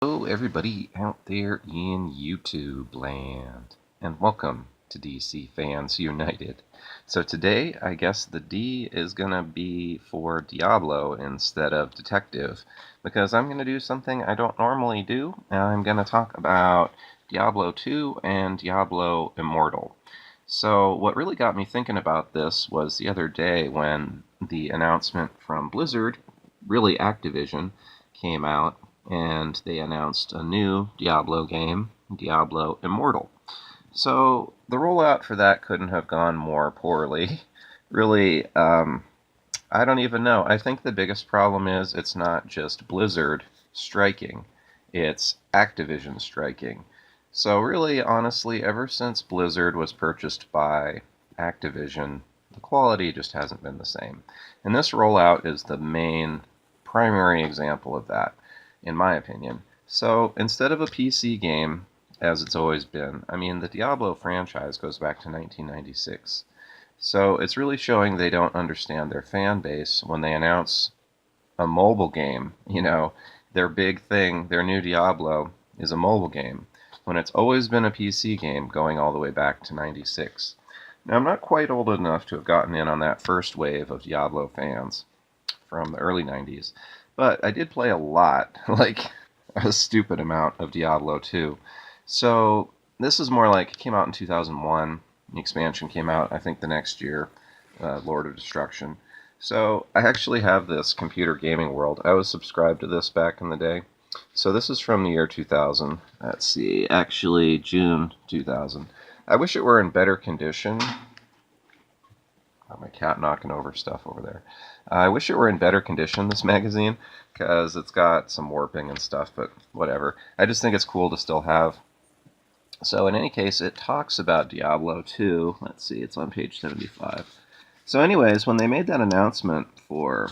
Hello, everybody out there in YouTube land, and welcome to DC Fans United. So today, I guess the D is gonna be for Diablo instead of Detective, because I'm gonna do something I don't normally do, and I'm gonna talk about Diablo 2 and Diablo Immortal. So what really got me thinking about this was the other day when the announcement from Blizzard, really Activision, came out and they announced a new Diablo game, Diablo Immortal. So the rollout for that couldn't have gone more poorly. Really, I don't even know. I think the biggest problem is it's not just Blizzard striking, it's Activision striking. So really, honestly, ever since Blizzard was purchased by Activision, the quality just hasn't been the same. And this rollout is the main primary example of that, in my opinion. So instead of a PC game, as it's always been, I mean, the Diablo franchise goes back to 1996. So it's really showing they don't understand their fan base when they announce a mobile game. Their big thing, their new Diablo, is a mobile game, when it's always been a PC game going all the way back to 96. Now, I'm not quite old enough to have gotten in on that first wave of Diablo fans from the early 90s, but I did play a lot, like a stupid amount of Diablo 2. So this is more like it came out in 2001. The expansion came out, I think, the next year, Lord of Destruction. So I actually have this Computer Gaming World. I was subscribed to this back in the day. So this is from the year 2000. Let's see, actually June 2000. I wish it were in better condition. Oh, my cat knocking over stuff over there. I wish it were in better condition, this magazine, because it's got some warping and stuff, but whatever. I just think it's cool to still have. So in any case, it talks about Diablo 2. Let's see, it's on page 75. So anyways, when they made that announcement for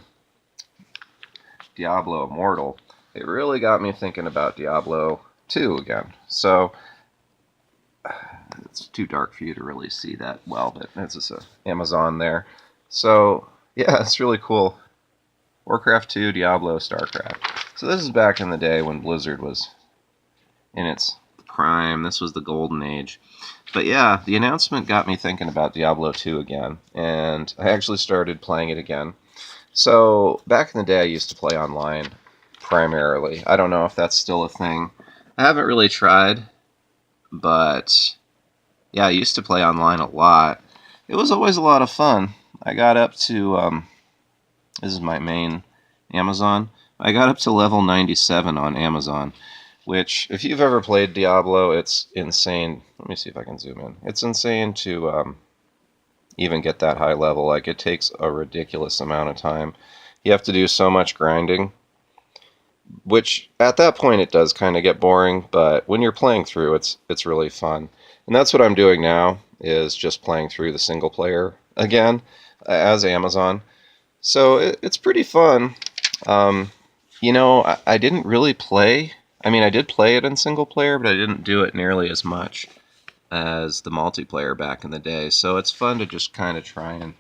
Diablo Immortal, it really got me thinking about Diablo 2 again. So it's too dark for you to really see that well, but it's just Amazon there. So yeah, it's really cool. Warcraft 2, Diablo, StarCraft. So this is back in the day when Blizzard was in its prime. This was the golden age. But yeah, the announcement got me thinking about Diablo 2 again, and I actually started playing it again. So back in the day, I used to play online primarily. I don't know if that's still a thing. I haven't really tried, but yeah, I used to play online a lot. It was always a lot of fun. I got up to, this is my main Amazon. I got up to level 97 on Amazon, which, if you've ever played Diablo, it's insane. Let me see if I can zoom in. It's insane to even get that high level. Like, it takes a ridiculous amount of time. You have to do so much grinding, which at that point it does kind of get boring, but when you're playing through, it's really fun. And that's what I'm doing now, is just playing through the single player again as Amazon. So it's pretty fun. I didn't really play. I mean, I did play it in single player, but I didn't do it nearly as much as the multiplayer back in the day. So it's fun to just kind of try and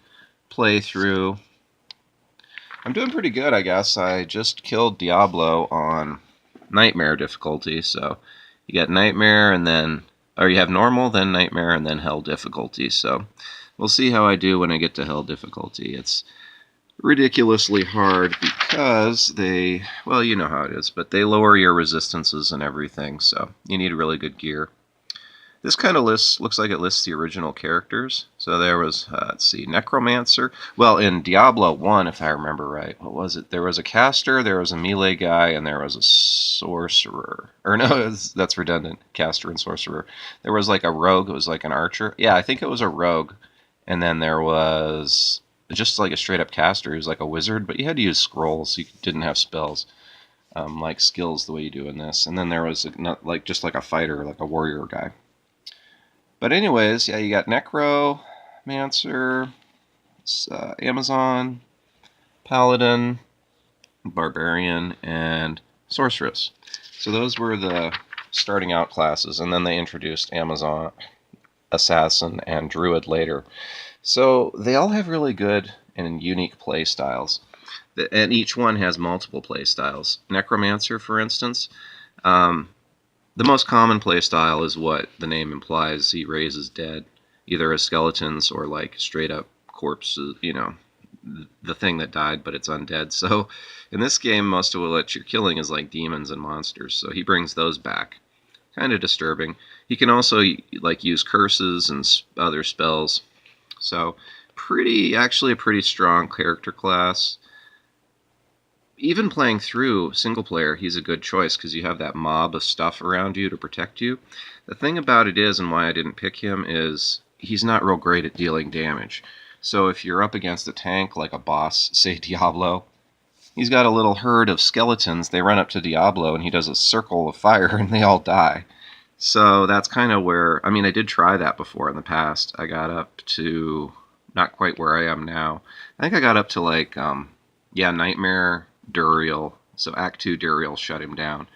play through. I'm doing pretty good, I guess. I just killed Diablo on Nightmare difficulty. So you get Nightmare and then, or you have Normal, then Nightmare, and then Hell difficulty. So we'll see how I do when I get to Hell difficulty. It's ridiculously hard because well, you know how it is, but they lower your resistances and everything, so you need really good gear. This kind of looks like it lists the original characters. So there was, let's see, Necromancer. Well, in Diablo 1, if I remember right, what was it? There was a caster, there was a melee guy, and there was a sorcerer. Or no, that's redundant, caster and sorcerer. There was like a rogue, it was like an archer. Yeah, I think it was a rogue. And then there was just like a straight up caster who's like a wizard, but you had to use scrolls, so you didn't have spells, like skills the way you do in this. And then there was just like a fighter, like a warrior guy. But anyways, yeah, you got Necromancer, Amazon, Paladin, Barbarian, and Sorceress. So those were the starting out classes, and then they introduced Amazon, Assassin, and Druid later. So they all have really good and unique play styles, and each one has multiple play styles. Necromancer, for instance, The most common play style is what the name implies. He raises dead, either as skeletons or like straight up corpses, the thing that died but it's undead. So in this game, most of what you're killing is like demons and monsters, so he brings those back. Kind of disturbing. He can also like use curses and other spells. So actually a pretty strong character class. Even playing through single player, he's a good choice because you have that mob of stuff around you to protect you. The thing about it is, and why I didn't pick him, is he's not real great at dealing damage. So if you're up against a tank like a boss, say Diablo, he's got a little herd of skeletons. They run up to Diablo and he does a circle of fire and they all die. So that's kind of where, I did try that before in the past. I got up to not quite where I am now. I think I got up to like, Nightmare Duriel. So Act 2 Duriel shut him down.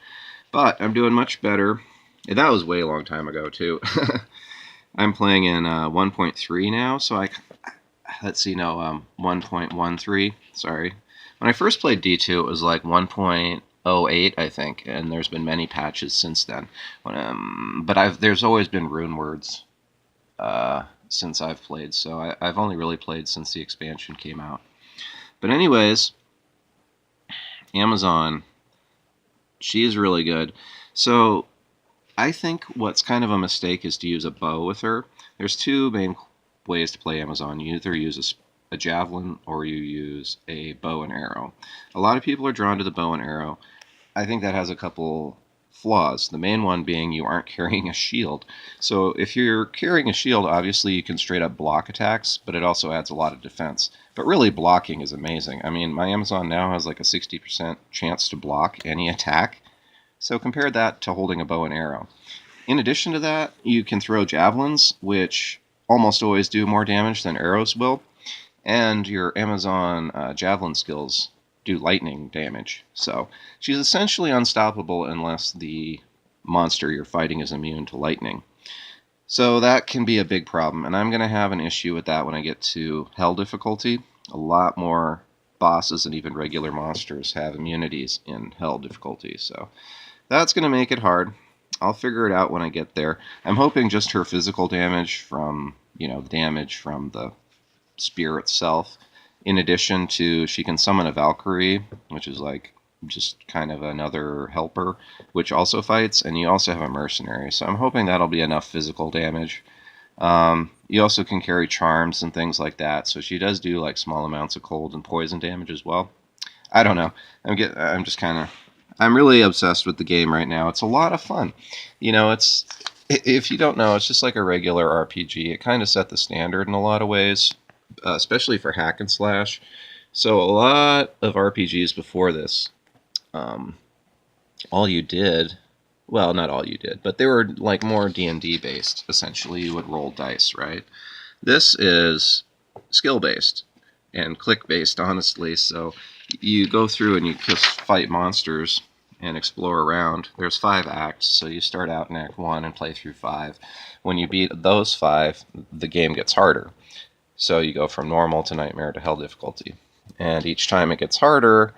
But I'm doing much better. And that was way a long time ago too. I'm playing in 1.3 now, so let's see, no, 1.13, sorry. When I first played D2, it was like 1.08, I think, and there's been many patches since then. But there's always been rune words since I've played, so I've only really played since the expansion came out. But anyways, Amazon, she is really good. So I think what's kind of a mistake is to use a bow with her. There's two main ways to play Amazon. You either use a javelin or you use a bow and arrow. A lot of people are drawn to the bow and arrow. I think that has a couple flaws. The main one being you aren't carrying a shield. So if you're carrying a shield, obviously you can straight up block attacks, but it also adds a lot of defense. But really blocking is amazing. My Amazon now has like a 60% chance to block any attack. So compare that to holding a bow and arrow. In addition to that, you can throw javelins, which almost always do more damage than arrows will. And your Amazon javelin skills do lightning damage. So she's essentially unstoppable unless the monster you're fighting is immune to lightning. So that can be a big problem, and I'm going to have an issue with that when I get to Hell difficulty. A lot more bosses and even regular monsters have immunities in Hell difficulty, so that's going to make it hard. I'll figure it out when I get there. I'm hoping just her physical damage from, the damage from the spear itself. In addition to, she can summon a Valkyrie, which is like just kind of another helper, which also fights, and you also have a mercenary. So I'm hoping that'll be enough physical damage. You also can carry charms and things like that, so she does do like small amounts of cold and poison damage as well. I don't know. I'm really obsessed with the game right now. It's a lot of fun. If you don't know, it's just like a regular RPG. It kind of set the standard in a lot of ways, especially for hack and slash. So a lot of RPGs before this, all you did, well, not all you did, but they were like more D&D based. Essentially, you would roll dice, right? This is skill based and click based, honestly. So you go through and you just fight monsters and explore around. There's 5 acts, so you start out in Act 1 and play through 5. When you beat those 5, the game gets harder. So you go from normal to nightmare to hell difficulty. And each time it gets harder,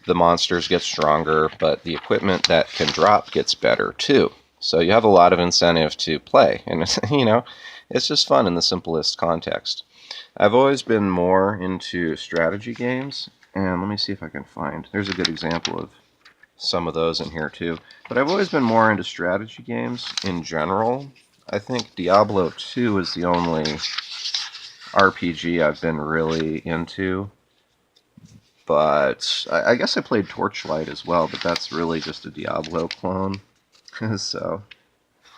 the monsters get stronger, but the equipment that can drop gets better too. So you have a lot of incentive to play. And, it's just fun in the simplest context. I've always been more into strategy games. And let me see if I can find. There's a good example of some of those in here too. But I've always been more into strategy games in general. I think Diablo 2 is the only RPG I've been really into. But I guess I played Torchlight as well, but that's really just a Diablo clone. So,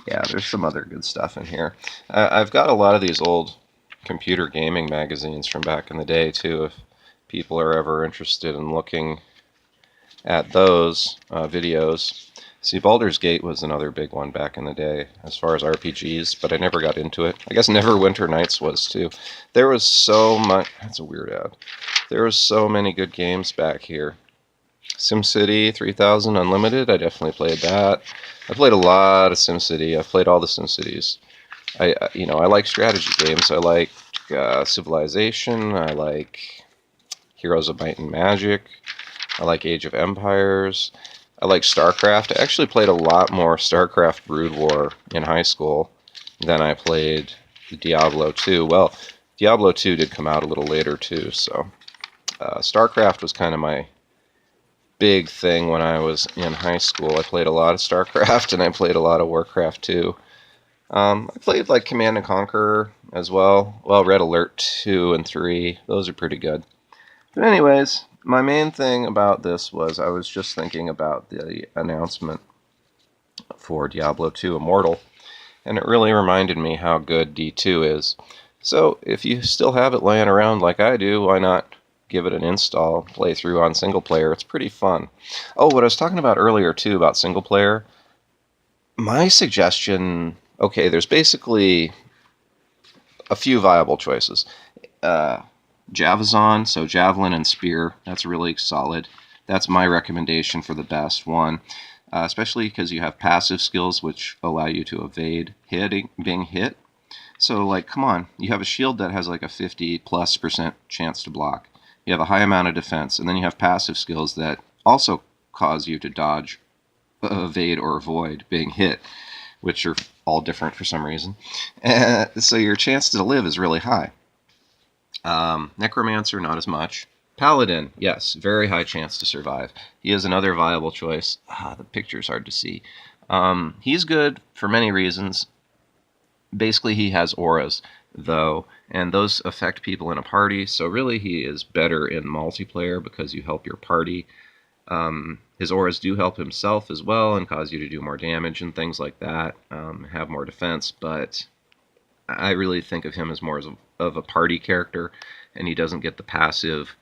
yeah, there's some other good stuff in here. I've got a lot of these old computer gaming magazines from back in the day too, if people are ever interested in looking at those videos. See, Baldur's Gate was another big one back in the day as far as RPGs, but I never got into it. I guess Neverwinter Nights was too. There was so much. That's a weird ad. There was so many good games back here. SimCity 3000 Unlimited, I definitely played that. I played a lot of SimCity. I've played all the SimCities. I like strategy games. I like Civilization. I like Heroes of Might and Magic. I like Age of Empires. I like StarCraft. I actually played a lot more StarCraft Brood War in high school than I played Diablo 2. Well, Diablo 2 did come out a little later too, so StarCraft was kind of my big thing when I was in high school. I played a lot of StarCraft and I played a lot of Warcraft too. I played like Command and Conquer as well. Well, Red Alert 2 and 3, those are pretty good. But anyways, my main thing about this was I was just thinking about the announcement for Diablo 2 Immortal, and it really reminded me how good D2 is. So if you still have it laying around like I do, why not give it an install, play through on single player? It's pretty fun. Oh, what I was talking about earlier too about single player, my suggestion, okay, there's basically a few viable choices. Javazon, so Javelin and Spear, that's really solid. That's my recommendation for the best one, especially because you have passive skills which allow you to evade being hit. So, like, come on, you have a shield that has like a 50+% chance to block. You have a high amount of defense, and then you have passive skills that also cause you to dodge, evade, or avoid being hit, which are all different for some reason. So your chance to live is really high. Necromancer, not as much. Paladin, yes, very high chance to survive. He is another viable choice. The picture's hard to see. He's good for many reasons. Basically, he has auras, though, and those affect people in a party, so really he is better in multiplayer because you help your party. His auras do help himself as well and cause you to do more damage and things like that, have more defense, but I really think of him as more of a party character, and he doesn't get the passive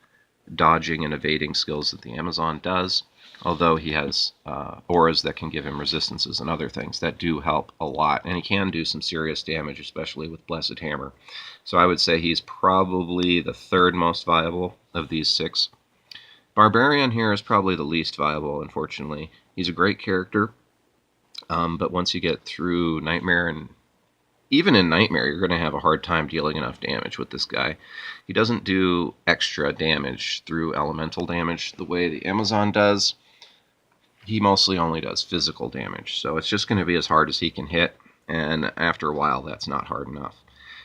dodging and evading skills that the Amazon does, although he has auras that can give him resistances and other things that do help a lot, and he can do some serious damage, especially with Blessed Hammer. So I would say he's probably the third most viable of these 6. Barbarian here is probably the least viable, unfortunately. He's a great character, but once you get through Nightmare, and even in Nightmare, you're going to have a hard time dealing enough damage with this guy. He doesn't do extra damage through elemental damage the way the Amazon does. He mostly only does physical damage, so it's just going to be as hard as he can hit, and after a while, that's not hard enough.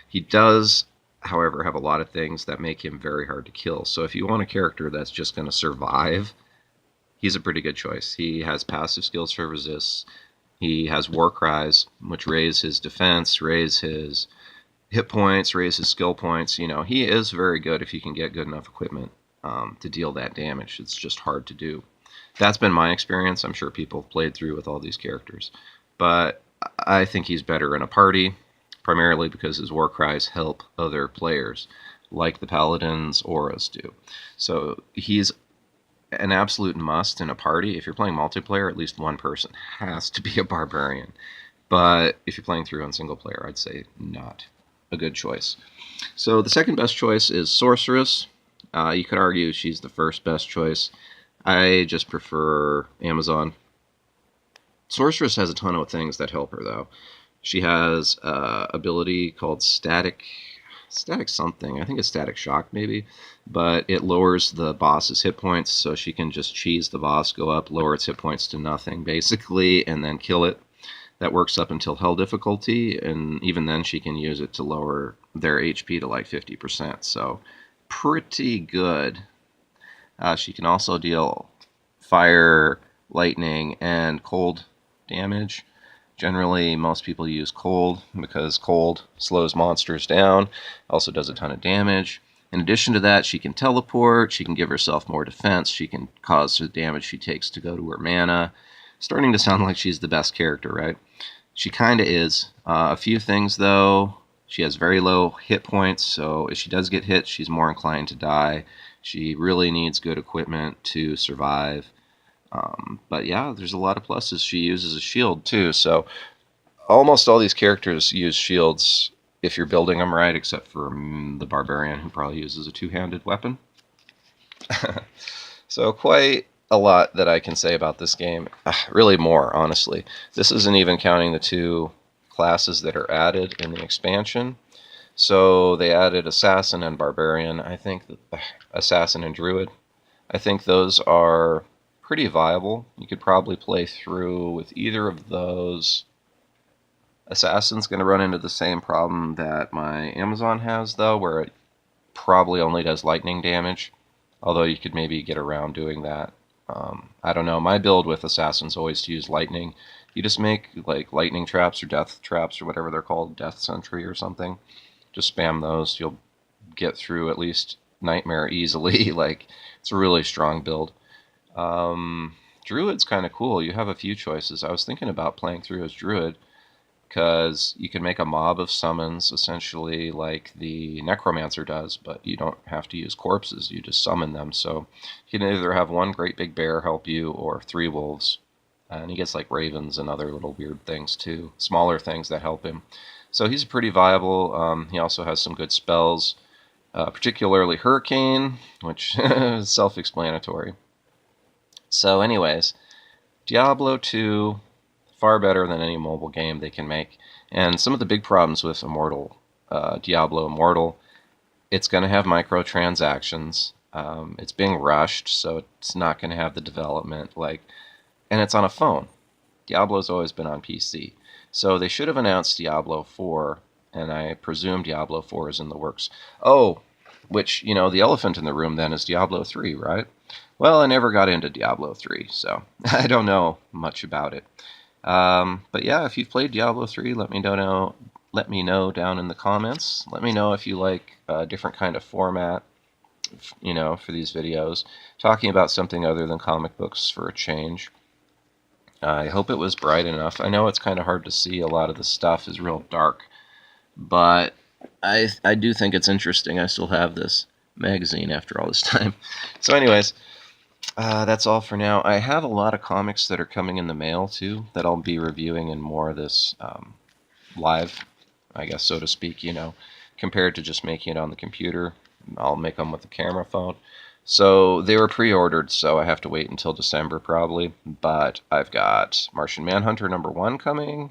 He does, however, have a lot of things that make him very hard to kill, so if you want a character that's just going to survive, he's a pretty good choice. He has passive skills for resists. He has War Cries, which raise his defense, raise his hit points, raise his skill points. You know, he is very good if you can get good enough equipment to deal that damage. It's just hard to do. That's been my experience. I'm sure people have played through with all these characters. But I think he's better in a party, primarily because his War Cries help other players, like the Paladin's auras do. So he's an absolute must in a party. If you're playing multiplayer, at least one person has to be a barbarian. But if you're playing through on single player, I'd say not a good choice. So the second best choice is Sorceress. You could argue she's the first best choice. I just prefer Amazon. Sorceress has a ton of things that help her, though. She has an ability called static something. I think it's Static Shock, maybe. But it lowers the boss's hit points, so she can just cheese the boss, go up, lower its hit points to nothing, basically, and then kill it. That works up until Hell difficulty, and even then she can use it to lower their HP to like 50%. So pretty good. She can also deal fire, lightning, and cold damage. Generally, most people use cold because cold slows monsters down, also does a ton of damage. In addition to that, she can teleport, she can give herself more defense, she can cause the damage she takes to go to her mana. Starting to sound like she's the best character, right? She kind of is. A few things, though. She has very low hit points, so if she does get hit, she's more inclined to die. She really needs good equipment to survive. But yeah, there's a lot of pluses. She uses a shield too, so almost all these characters use shields if you're building them right, except for the Barbarian, who probably uses a two-handed weapon. So quite a lot that I can say about this game. Really more, honestly. This isn't even counting the 2 classes that are added in the expansion. So they added Assassin and Barbarian. I think Assassin and Druid. I think those are pretty viable. You could probably play through with either of those. Assassin's going to run into the same problem that my Amazon has, though, where it probably only does lightning damage, although you could maybe get around doing that. I don't know. My build with Assassin's always to use lightning. You just make like lightning traps or death traps or whatever they're called, death sentry or something. Just spam those. You'll get through at least Nightmare easily. Like, it's a really strong build. Druid's kind of cool. You have a few choices. I was thinking about playing through as Druid, because you can make a mob of summons, essentially like the Necromancer does, but you don't have to use corpses, you just summon them. So you can either have one great big bear help you, or 3 wolves. And he gets like ravens and other little weird things too, smaller things that help him. So he's pretty viable. He also has some good spells, particularly Hurricane, which is self-explanatory. So anyways, Diablo 2, far better than any mobile game they can make. And some of the big problems with Immortal, Diablo Immortal, it's going to have microtransactions. It's being rushed, so it's not going to have the development and it's on a phone. Diablo's always been on PC. So they should have announced Diablo 4, and I presume Diablo 4 is in the works. Oh, which, the elephant in the room then is Diablo 3, right? Well, I never got into Diablo 3, so I don't know much about it. But yeah, if you've played Diablo 3, let me know. Let me know down in the comments. Let me know if you like a different kind of format, for these videos, talking about something other than comic books for a change. I hope it was bright enough. I know it's kind of hard to see. A lot of the stuff is real dark, but I do think it's interesting. I still have this magazine after all this time. So anyways, that's all for now. I have a lot of comics that are coming in the mail, too, that I'll be reviewing in more of this live, I guess, so to speak, compared to just making it on the computer. I'll make them with the camera phone. So they were pre-ordered, so I have to wait until December probably. But I've got Martian Manhunter #1 coming,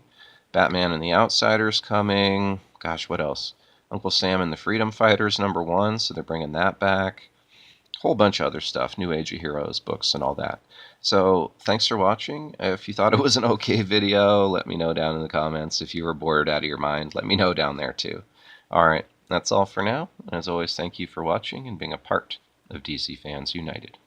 Batman and the Outsiders coming. Gosh, what else? Uncle Sam and the Freedom Fighters #1, so they're bringing that back. Whole bunch of other stuff, New Age of Heroes books and all that. So thanks for watching. If you thought it was an okay video, let me know down in the comments. If you were bored out of your mind, let me know down there too. Alright, that's all for now. As always, thank you for watching and being a part of DC Fans United.